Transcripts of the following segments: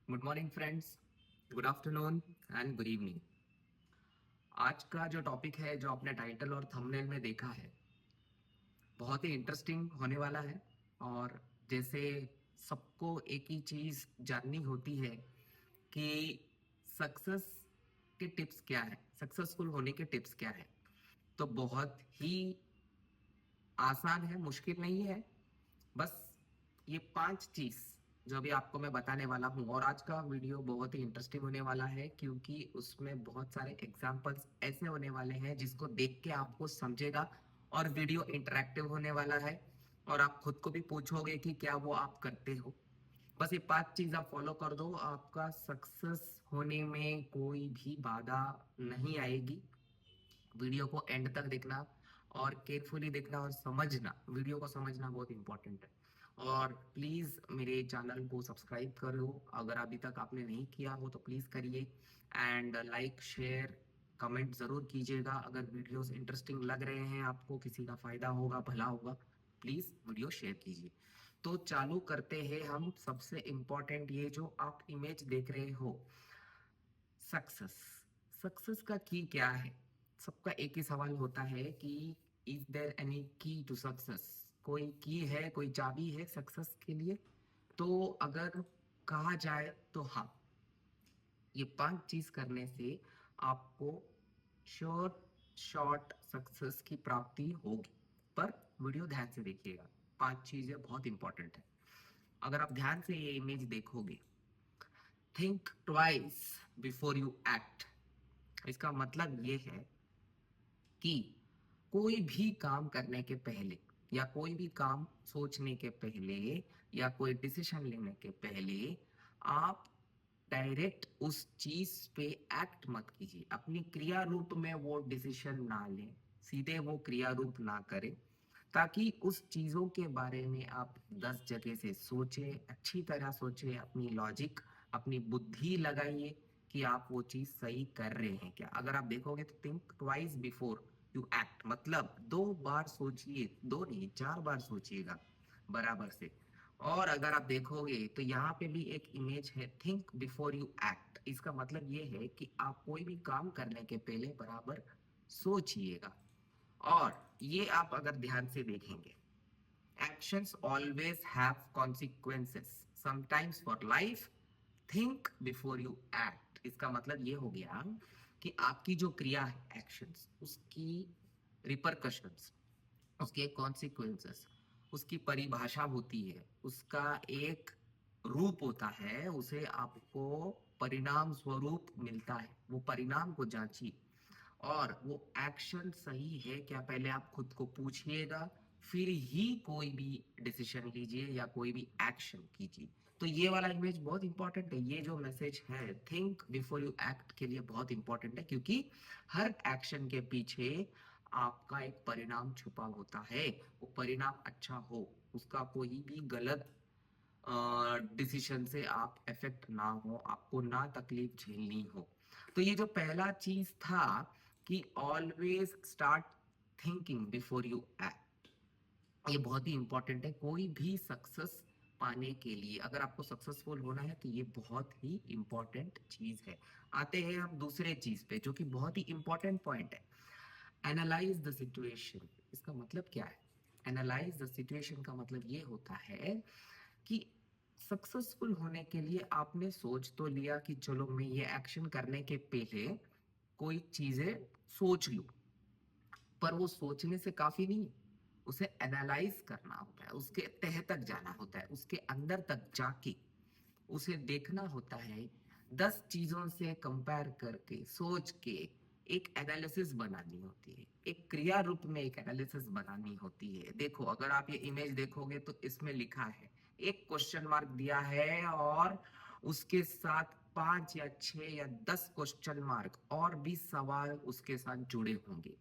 Good morning friends, good afternoon and good evening. आज का जो टॉपिक है, जो आपने टाइटल और थंबनेल में देखा है, बहुत ही इंटरेस्टिंग होने वाला है। और जैसे सबको एक ही चीज जाननी होती है कि सक्सेस के टिप्स क्या है, सक्सेसफुल होने के टिप्स क्या है, तो बहुत ही आसान है, मुश्किल नहीं है। बस ये 5 चीज जो अभी आपको मैं बताने वाला हूँ, और आज का वीडियो बहुत ही इंटरेस्टिंग होने वाला है क्योंकि उसमें बहुत सारे एग्जांपल्स ऐसे होने वाले हैं जिसको देख के आपको समझेगा। और वीडियो इंटरेक्टिव होने वाला है और आप खुद को भी पूछोगे कि क्या वो आप करते हो। बस ये 5 चीज आप फॉलो कर दो, आपका सक्सेस होने में कोई भी बाधा नहीं आएगी। वीडियो को एंड तक देखना और केयरफुली देखना और समझना, वीडियो को समझना बहुत इंपॉर्टेंट है। और प्लीज मेरे चैनल को सब्सक्राइब करो, अगर अभी तक आपने नहीं किया हो तो प्लीज करिए। एंड लाइक शेयर कमेंट जरूर कीजिएगा। अगर वीडियोस इंटरेस्टिंग लग रहे हैं, आपको किसी का फायदा होगा, भला होगा, प्लीज वीडियो शेयर कीजिए। तो चालू करते हैं हम। सबसे इंपॉर्टेंट ये जो आप इमेज देख रहे हो, सक्सेस, सक्सेस का की क्या है। सबका एक ही सवाल होता है कि इज देयर एनी की टू सक्सेस, कोई की है, कोई चाबी है सक्सेस के लिए। तो अगर कहा जाए तो हाँ, ये 5 चीज करने से आपको श्योर शॉर्ट सक्सेस की प्राप्ति होगी। पर वीडियो ध्यान से देखिएगा, 5 चीजें बहुत इंपॉर्टेंट है। अगर आप ध्यान से ये इमेज देखोगे, think twice before you act, इसका मतलब ये है कि कोई भी काम करने के पहले, या कोई भी काम सोचने के पहले, या कोई डिसीजन लेने के पहले आप डायरेक्ट उस चीज पे एक्ट मत कीजिए। अपनी क्रिया रूप में वो डिसीजन ना लें, सीधे वो क्रिया रूप ना करें, ताकि उस चीजों के बारे में आप 10 जगह से सोचें, अच्छी तरह सोचें, अपनी लॉजिक, अपनी बुद्धि लगाइए कि आप वो चीज सही कर रहे हैं क्या। अगर आप देखोगे तो think twice before you act, मतलब 2 बार सोचिए, 2 नहीं 4 बार सोचिएगा बराबर से। और अगर आप देखोगे तो यहाँ पे भी एक इमेज है, थिंक बिफोर यू एक्ट, इसका मतलब ये है कि आप कोई भी काम करने के पहले बराबर सोचिएगा। और ये आप अगर ध्यान से देखेंगे, actions always have consequences, sometimes for life, think before you act, इसका मतलब ये हो गया कि आपकी जो क्रिया है, एक्शंस, उसकी रिपरकशंस, उसके कॉन्सिक्वेंसेस, उसकी परिभाषा होती है, उसका एक रूप होता है, उसे आपको परिणाम स्वरूप मिलता है। वो परिणाम को जांचिए और वो एक्शन सही है क्या, पहले आप खुद को पूछिएगा, फिर ही कोई भी डिसीजन लीजिए या कोई भी एक्शन कीजिए। तो ये वाला इमेज बहुत इंपॉर्टेंट है। ये जो मैसेज है थिंक बिफोर यू एक्ट के लिए बहुत इंपॉर्टेंट है, क्योंकि हर एक्शन के पीछे आपका एक परिणाम छुपा होता है। वो परिणाम अच्छा हो, उसका कोई भी गलत डिसीजन से आप इफेक्ट ना हो, आपको ना तकलीफ झेलनी हो। तो ये जो पहला चीज था कि always start thinking before you act, ये बहुत ही इंपॉर्टेंट है कोई भी सक्सेस पाने के लिए। अगर आपको सक्सेसफुल होना है तो ये बहुत ही इंपॉर्टेंट चीज है। आते हैं हम दूसरे चीज पे, जो कि बहुत ही इंपॉर्टेंट पॉइंट है, एनालाइज द सिचुएशन। इसका मतलब क्या है? एनालाइज द सिचुएशन का मतलब ये होता है कि सक्सेसफुल होने के लिए आपने सोच तो लिया कि चलो मैं ये एक्शन करने के पहले कोई चीजें सोच लूं, पर वो सोचने से काफी नहीं, उसे एनालाइज करना होता है, उसके तह तक जाना होता है, उसके अंदर तक जाके उसे देखना होता है। 10 चीजों से कंपेयर करके, सोच के एक एनालिसिस बनानी होती है, एक क्रिया रूप में एक एनालिसिस बनानी होती है। देखो, अगर आप ये इमेज देखोगे तो इसमें लिखा है, एक क्वेश्चन मार्क दिया है और उसके साथ 5 या 6 या 10 क्वेश्चन मार्क और भी सवाल उसके साथ जुड़े होंगे।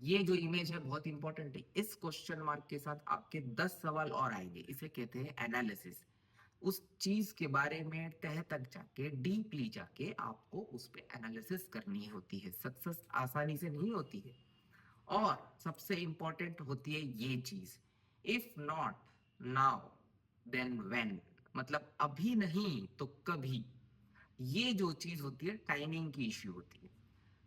ये जो इमेज है बहुत इंपॉर्टेंट है, इस क्वेश्चन मार्क के साथ आपके 10 सवाल और आएंगे, इसे कहते हैं एनालिसिस। उस चीज के बारे में तह तक जाके, डीपली जाके आपको उस पे एनालिसिस करनी होती है। सक्सेस आसानी से नहीं होती है। और सबसे इंपॉर्टेंट होती है ये चीज, if not now then when. मतलब अभी नहीं तो कभी, ये जो चीज होती है टाइमिंग की इश्यू होती है।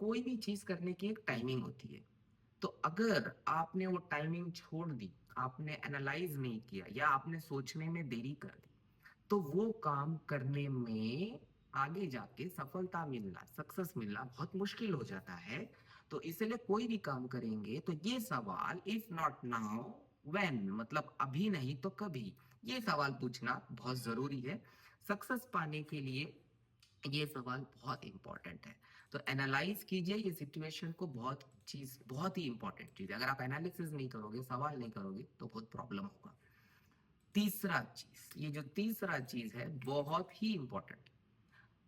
कोई भी चीज करने की एक टाइमिंग होती है। तो अगर आपने वो टाइमिंग छोड़ दी, आपने एनालाइज नहीं किया या आपने सोचने में देरी कर दी, तो वो काम करने में आगे जाके सफलता मिलना, सक्सेस मिलना बहुत मुश्किल हो जाता है। तो इसलिए कोई भी काम करेंगे तो ये सवाल, इफ नॉट नाउ व्हेन, मतलब अभी नहीं तो कभी, ये सवाल पूछना बहुत जरूरी है। सक्सेस पाने के लिए ये सवाल बहुत इंपॉर्टेंट है। तो एनालाइज कीजिए ये सिचुएशन को, बहुत ही इंपॉर्टेंट चीज है। अगर आप एनालिसिस नहीं करोगे, सवाल नहीं करोगे, तो बहुत प्रॉब्लम होगा। तीसरा चीज, ये जो तीसरा चीज है बहुत ही important,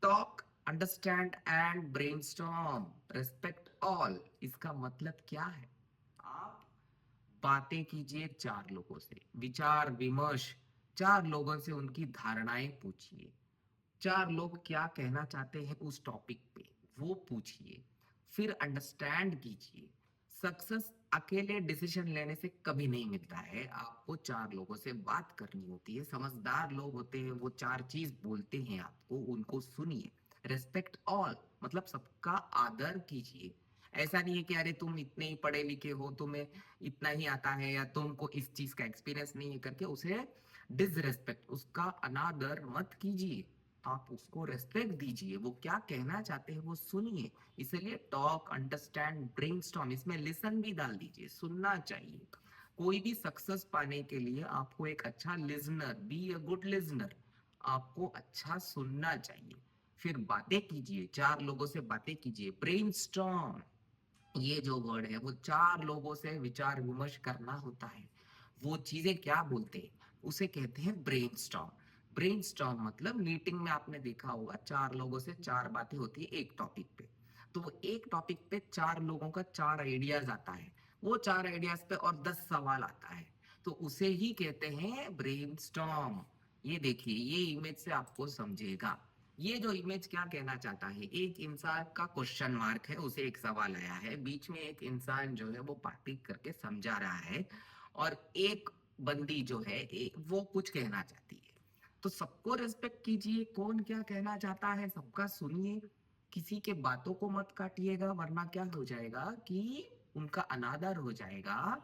talk, understand and brainstorm, respect all. इसका मतलब क्या है? आप बातें कीजिए चार लोगों से, विचार विमर्श, चार लोगों से उनकी धारणाएं पूछिए, चार लोग क्या कहना चाहते हैं उस टॉपिक पे, वो पूछिए। फिर अंडरस्टैंड कीजिए। सक्सेस अकेले डिसीजन लेने से कभी नहीं मिलता है, आपको चार लोगों से बात करनी होती है। समझदार लोग होते हैं, वो चार चीज बोलते हैं आपको, उनको सुनिए। रेस्पेक्ट ऑल, मतलब सबका आदर कीजिए। ऐसा नहीं है कि अरे तुम इतने ही पढ़े लिखे हो, तुम्हें इतना ही आता है, या तुमको इस चीज का एक्सपीरियंस नहीं है करके उसे डिसरेस्पेक्ट, उसका अनादर मत कीजिए। आप उसको रेस्पेक्ट दीजिए, वो क्या कहना चाहते हैं वो सुनिए। इसलिए टॉक, अंडरस्टैंड, ब्रेनस्टॉर्म, इसमें लिसन भी डाल दीजिए, सुनना चाहिए। कोई भी सक्सेस पाने के लिए आपको एक अच्छा Lesnar, be a good Lesnar, आपको अच्छा सुनना चाहिए। फिर बातें कीजिए, चार लोगों से बातें कीजिए। ब्रेनस्टॉर्म, ये जो वर्ड है वो चार लोगों से विचार विमर्श करना होता है। वो चीजें क्या बोलते हैं उसे कहते हैं ब्रेनस्टॉर्म। ब्रेनस्टॉर्म मतलब मीटिंग में आपने देखा होगा, चार लोगों से चार बातें होती है एक टॉपिक पे। तो वो एक टॉपिक पे चार लोगों का चार आइडियाज आता है, वो चार आइडियाज पे और 10 सवाल आता है, तो उसे ही कहते हैं ब्रेनस्टॉर्म। ये देखिए, ये इमेज से आपको समझेगा। ये जो इमेज क्या कहना चाहता है, एक इंसान का क्वेश्चन मार्क है, उसे एक सवाल आया है, बीच में एक इंसान जो है वो बातें करके समझा रहा है, और एक बंदी जो है वो कुछ कहना चाहती है। तो सबको रेस्पेक्ट कीजिए, कौन क्या कहना चाहता है सबका सुनिए, किसी के बातों को मत काटिएगा, वरना क्या हो जाएगा कि उनका अनादर हो जाएगा।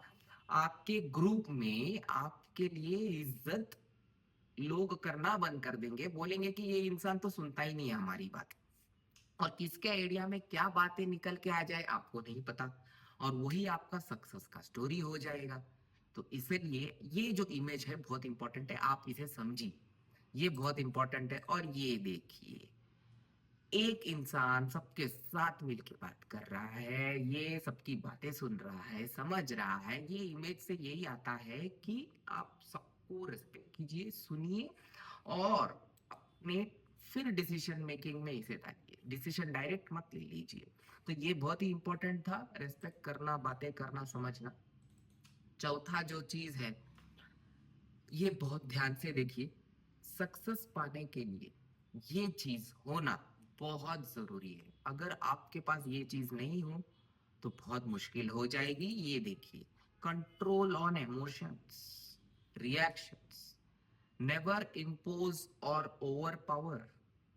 आपके ग्रुप में आपके लिए इज्जत लोग करना बंद कर देंगे, बोलेंगे कि ये इंसान तो सुनता ही नहीं है हमारी बात, और किसके आइडिया में क्या बातें निकल के आ जाए आपको नहीं पता, और वही आपका सक्सेस का स्टोरी हो जाएगा। तो इसीलिए ये जो इमेज है बहुत इंपॉर्टेंट है, आप इसे समझिए, ये बहुत इंपॉर्टेंट है। और ये देखिए, एक इंसान सबके साथ मिलकर बात कर रहा है, ये सबकी बातें सुन रहा है, समझ रहा है। ये इमेज से यही आता है कि आप सबको रिस्पेक्ट कीजिए, सुनिए, और अपने फिर डिसीजन मेकिंग में इसे डालिए, डिसीजन डायरेक्ट मत ले लीजिए। तो ये बहुत ही इंपॉर्टेंट था, रेस्पेक्ट करना, बातें करना, समझना। चौथा जो चीज है, ये बहुत ध्यान से देखिए, सक्सेस पाने के लिए ये चीज होना बहुत जरूरी है। अगर आपके पास ये चीज नहीं हो तो बहुत मुश्किल हो जाएगी। ये देखिए, control on emotions, reactions, never impose और ओवर पावर,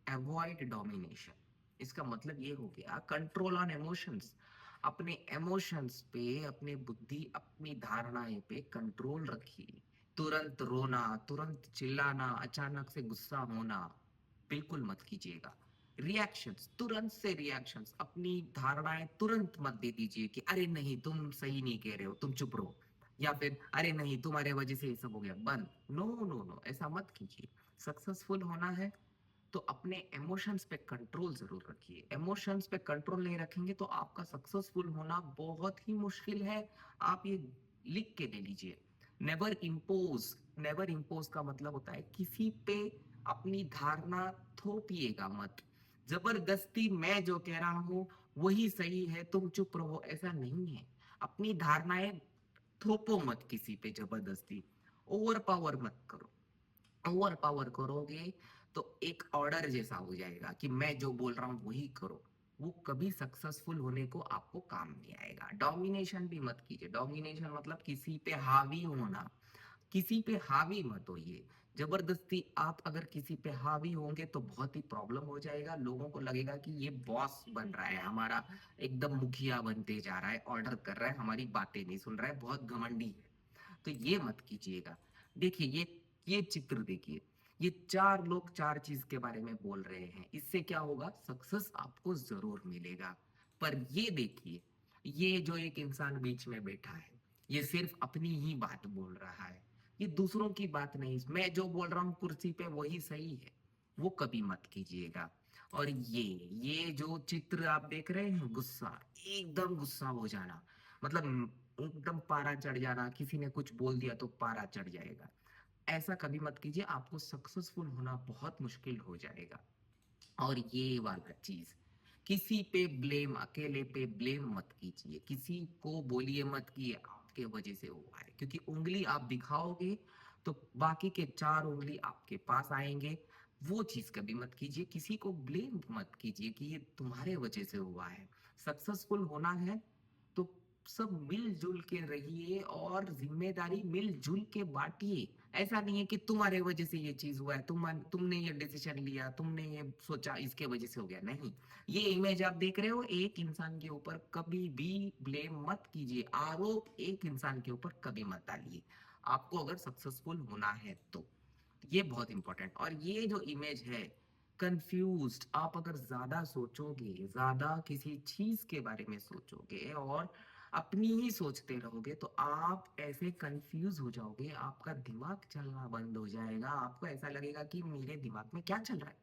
अवॉइड डोमिनेशन। इसका मतलब ये हो गया, कंट्रोल ऑन इमोशंस, अपने इमोशंस पे, अपने बुद्धि, अपनी धारणाएं पे कंट्रोल रखिए। तुरंत रोना, तुरंत चिल्लाना, अचानक से गुस्सा होना बिल्कुल मत कीजिएगा। रिएक्शंस, तुरंत से रिएक्शंस, अपनी धारणाएं तुरंत मत दे दीजिए कि अरे नहीं तुम सही नहीं कह रहे हो, तुम चुप रहो, या फिर अरे नहीं तुम्हारे वजह से ये सब हो गया, बंद। नो नो नो, ऐसा मत कीजिए। सक्सेसफुल होना है तो अपने इमोशंस पे कंट्रोल जरूर रखिए। इमोशंस पे कंट्रोल नहीं रखेंगे तो आपका सक्सेसफुल होना बहुत ही मुश्किल है। आप ये लिख के ले लीजिए, नेवर इम्पोज। नेवर इम्पोज का मतलब होता है किसी पे अपनी धारणा थोपिएगा मत, जबरदस्ती मैं जो कह रहा हूं वही सही है, तुम चुप रहो, ऐसा नहीं है। अपनी धारणाएं थोपो मत किसी पे जबरदस्ती, ओवर पावर मत करो। ओवर पावर करोगे तो एक ऑर्डर जैसा हो जाएगा कि मैं जो बोल रहा हूं वही करो, वो कभी सक्सेसफुल होने को आपको काम नहीं आएगा। डोमिनेशन भी मत कीजिए। डोमिनेशन मतलब किसी पे हावी होना, किसी पे हावी मत होइए। जबरदस्ती आप अगर किसी पे हावी होंगे तो बहुत ही प्रॉब्लम हो जाएगा। लोगों को लगेगा कि ये बॉस बन रहा है हमारा, एकदम मुखिया बनते जा रहा है, ऑर्डर कर रहा है, हमारी बातें नहीं सुन रहा है, बहुत घमंडी है। तो ये मत कीजिएगा। देखिए ये चित्र देखिए, ये चार लोग चार चीज के बारे में बोल रहे हैं। इससे क्या होगा, सक्सेस आपको जरूर मिलेगा। पर ये देखिए, ये जो एक इंसान बीच में बैठा है, ये सिर्फ अपनी ही बात बोल रहा है, ये दूसरों की बात नहीं। मैं जो बोल रहा हूँ कुर्सी पे वही सही है, वो कभी मत कीजिएगा। और ये जो चित्र आप देख रहे हैं, गुस्सा, एकदम गुस्सा हो जाना, मतलब एकदम पारा चढ़ जाना, किसी ने कुछ बोल दिया तो पारा चढ़ जाएगा, ऐसा कभी मत कीजिए। आपको सक्सेसफुल होना बहुत मुश्किल हो जाएगा। और ये वाला चीज, किसी पे ब्लेम, अकेले पे ब्लेम मत कीजिए, किसी को बोलिए मत कि आपके वजह से हुआ है, क्योंकि उंगली आप दिखाओगे तो बाकी के चार उंगली आपके पास आएंगे। वो चीज कभी मत कीजिए, किसी को ब्लेम मत कीजिए कि ये तुम्हारे वजह से हुआ है। सक्सेसफुल होना है तो सब मिलजुल के रहिए और जिम्मेदारी मिलजुल के बांटिए। ऐसा नहीं है कि तुम्हारे वजह से ये चीज हुआ है, तुमने ये डिसीजन लिया, तुमने ये सोचा, इसके वजह से हो गया, नहीं। ये इमेज आप देख रहे हो, एक इंसान के ऊपर कभी भी ब्लेम मत कीजिए, आरोप एक इंसान के ऊपर कभी मत डालिए, आपको अगर सक्सेसफुल होना है तो। ये बहुत इंपॉर्टेंट। और ये जो इमेज है, कंफ्यूज्ड, आप अगर ज्यादा सोचोगे, ज्यादा किसी चीज के बारे में सोचोगे और अपनी ही सोचते रहोगे तो आप ऐसे कंफ्यूज हो जाओगे, आपका दिमाग चलना बंद हो जाएगा, आपको ऐसा लगेगा कि मेरे दिमाग में क्या चल रहा है।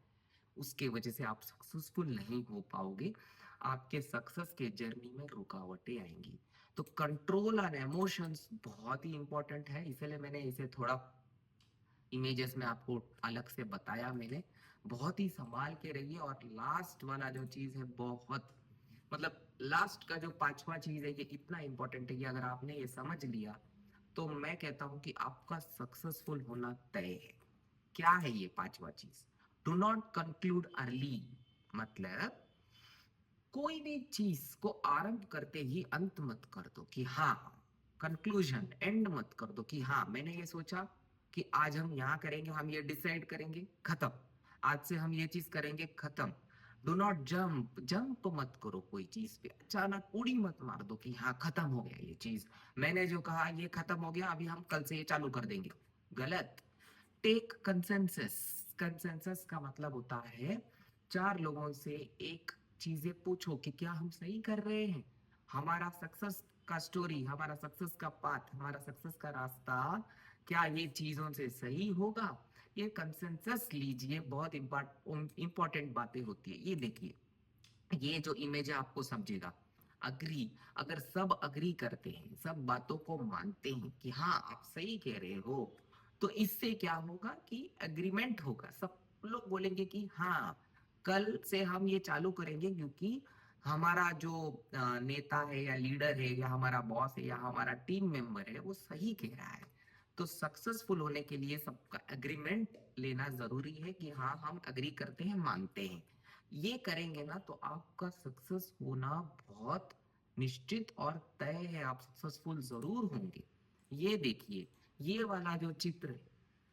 उसके वजह से आप सक्सेसफुल नहीं हो पाओगे, आपके सक्सेस के जर्नी में रुकावटें आएंगी। तो कंट्रोल ऑन इमोशंस बहुत ही इंपॉर्टेंट है, इसलिए मैंने इसे थोड़ा इमेजेस में आपको अलग से बताया मैंने। बहुत ही संभाल के रहिए। और लास्ट वाला जो चीज है, बहुत, मतलब लास्ट का जो पांचवा चीज है, ये इतना इंपॉर्टेंट है कि अगर आपने ये समझ लिया तो मैं कहता हूं कि आपका सक्सेसफुल होना तय है। क्या है ये पांचवा चीज? डू नॉट कंक्लूड अर्ली, मतलब कोई भी चीज को आरंभ करते ही अंत मत कर दो कि हाँ, कंक्लूजन एंड मत कर दो कि हाँ मैंने ये सोचा कि आज हम यहाँ करेंगे, हम ये डिसाइड करेंगे, खत्म, आज से हम ये चीज करेंगे, खत्म। डू नॉट जंप, जंप मत करो कोई चीज पे, अचानक उड़ी मत मार दो कि हाँ खत्म हो गया ये चीज, मैंने जो कहा ये खत्म हो गया, अभी हम कल से ये चालू कर देंगे। गलत। Take consensus. कंसेंसस का मतलब होता है चार लोगों से एक चीजें पूछो कि क्या हम सही कर रहे हैं, हमारा सक्सेस का स्टोरी, हमारा सक्सेस का पाथ, हमारा सक्सेस का रास्ता, क्या ये चीजों से सही होगा। ये कंसेंसस लीजिए, बहुत इंपॉर्टेंट बातें होती है। ये देखिए, ये जो इमेज है आपको समझेगा। अग्री, अगर सब अग्री करते हैं, सब बातों को मानते हैं कि हाँ आप सही कह रहे हो, तो इससे क्या होगा कि एग्रीमेंट होगा, सब लोग बोलेंगे कि हाँ कल से हम ये चालू करेंगे, क्योंकि हमारा जो नेता है या लीडर है या हमारा बॉस है या हमारा टीम मेंबर है वो सही कह रहा है। तो सक्सेसफुल होने के लिए सबका एग्रीमेंट लेना जरूरी है कि हाँ हम एग्री करते हैं, मानते हैं। ये करेंगे ना तो आपका सक्सेस होना बहुत निश्चित और तय है, आप सक्सेसफुल जरूर होंगे। ये देखिए, ये वाला जो चित्र है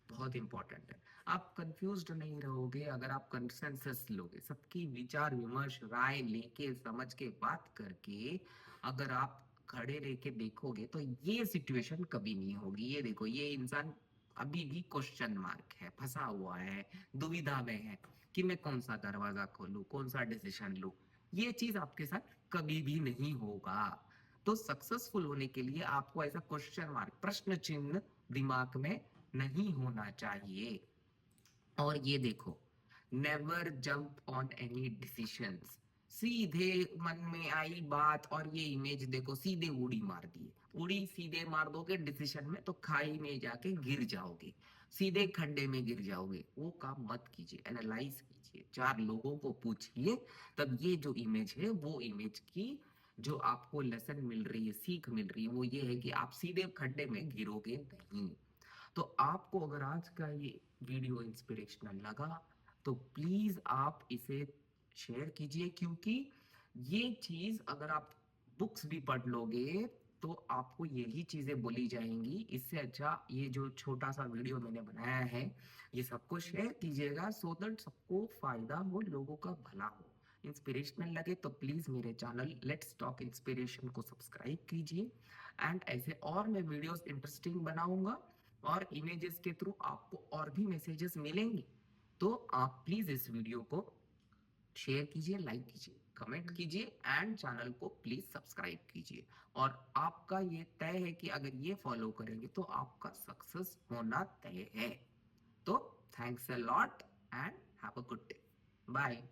बहुत इंपॉर्टेंट है। आप कंफ्यूज्ड नहीं रहोगे अगर आप कंसेंसस लोगे, सबकी विचार विमर्श राय लेके समझ के बात करके अगर आप खड़े रह के देखोगे तो ये सिचुएशन कभी नहीं होगी। ये देखो, ये इंसान अभी भी क्वेश्चन मार्क है, फंसा हुआ है, दुविधा में है कि मैं कौन सा दरवाजा खोलूं, कौन सा डिसीजन लूं। ये चीज आपके साथ कभी भी नहीं होगा। तो सक्सेसफुल होने के लिए आपको ऐसा क्वेश्चन मार्क, प्रश्न चिन्ह दिमाग में नहीं होना चाहिए। और ये देखो, never jump on any decisions. सीधे मन में आई बात और ये इमेज देखो, सीधे उड़ी मार दी, उड़ी सीधे मार दोगे डिसीजन में तो खाई में जाके गिर जाओगे, सीधे खड्डे में गिर जाओगे। वो काम मत कीजिए, एनालाइज कीजिए, चार लोगों को पूछिए, तब ये जो इमेज है वो इमेज की जो आपको लेसन मिल रही है, सीख मिल रही है, वो ये है कि आप सीधे खड्डे में गिरोगे नहीं। तो आपको अगर आज का ये वीडियो इंस्पिरेशनल लगा तो प्लीज आप इसे शेयर कीजिए, क्योंकि ये चीज अगर आप बुक्स भी पढ़ लोगे, तो आपको यही चीजें बोली जाएंगी। इससे अच्छा ये जो छोटा सा वीडियो मैंने बनाया है, ये सबको शेयर कीजिएगा सो दैट सबको फायदा हो, लोगों का भला हो। इंस्पिरेशनल लगे तो प्लीज मेरे चैनल लेट्स टॉक इंस्पिरेशन को सब्सक्राइब कीजिए। एंड ऐसे और मैं वीडियोस इंटरेस्टिंग बनाऊंगा और इमेजेस के थ्रू आपको और भी मैसेजेस मिलेंगे। तो आप प्लीज इस वीडियो को शेयर कीजिए, लाइक कीजिए, कमेंट कीजिए एंड चैनल को प्लीज सब्सक्राइब कीजिए। और आपका ये तय है कि अगर ये फॉलो करेंगे तो आपका सक्सेस होना तय है। तो thanks a lot and have a good day. Bye.